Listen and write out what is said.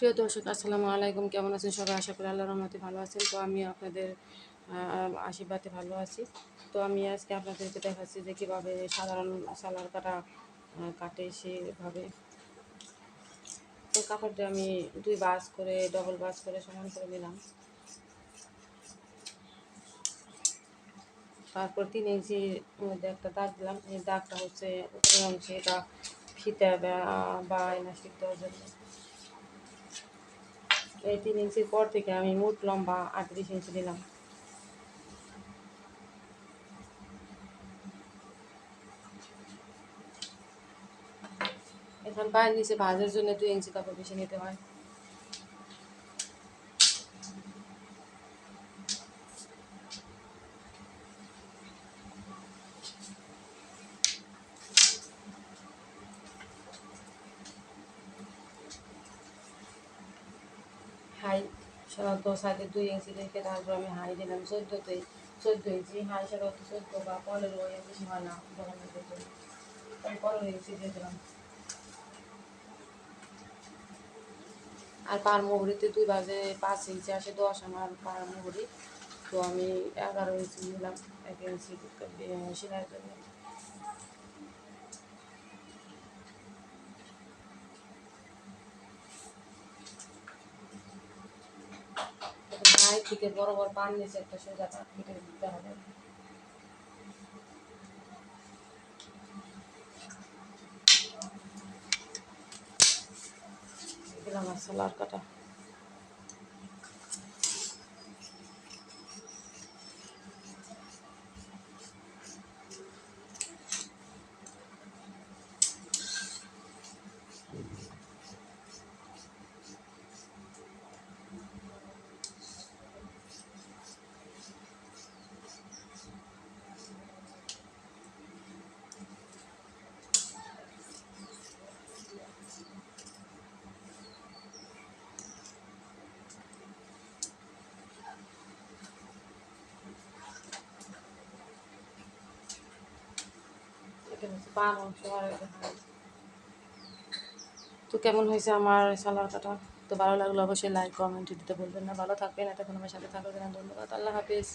প্রিয় দর্শক, আসসালামু আলাইকুম। কেমন আছেন সবাই? আশা করি আল্লাহর রহমতে ভালো আছেন। তো আমি আপনাদের আশীর্বাদে ভালো আছি। তো আমি আজকে আপনাদেরকে দেখাচ্ছি যে কীভাবে সাধারণ সালোয়ার কাটে সেভাবে। তো কাপড়টা আমি দুই ভাঁজ করে, ডবল ভাঁজ করে সমান করে নিলাম। তারপর 3 ইঞ্চির মধ্যে একটা দাগ দিলাম। এই দাগটা হচ্ছে উপরের অংশে, এটা ফিতা বা ইলাস্টিক দেওয়ার জন্য। এই 3 ইঞ্চির পর থেকে আমি মোট লম্বা 38 ইঞ্চি নিলাম। এখন পায়ের নিচে ভাঁজের জন্য 2 ইঞ্চি কাপড় বেশি নিতে হয়। হাই সাধারণত সাইডে 2 ইঞ্চি রেখে তারপর আমি হাই দিলাম 14 ইঞ্চি। হাই সাধারণত 14 বা 15 এর বেশি হয় না গরমের জন্য, আমি 15 ইঞ্চি দিয়ে দিলাম। আর পার মুহুরিতে 2 ভাঁজে 5 ইঞ্চি আসে, 10 আমার পার মুহুরি। তো আমি 11 ইঞ্চি নিলাম 1 ইঞ্চি সেলাইয়ের জন্য। হাই থেকে বরাবর পার নিচে একটা সোজা কাট কেটে দিতে হবে। দিলাম আর সালোয়ার কাটা। এটা হচ্ছে পার অংশ আর এটা হাই। তো কেমন হয়েছে আমার সালোয়ার কাটা? তো ভালো লাগলো অবশ্যই লাইক কমেন্ট দিতে বলবেন না। ভালো থাকবেন, এতক্ষণ আমার সাথে থাকার জন্য ধন্যবাদ। আল্লাহ হাফিজ।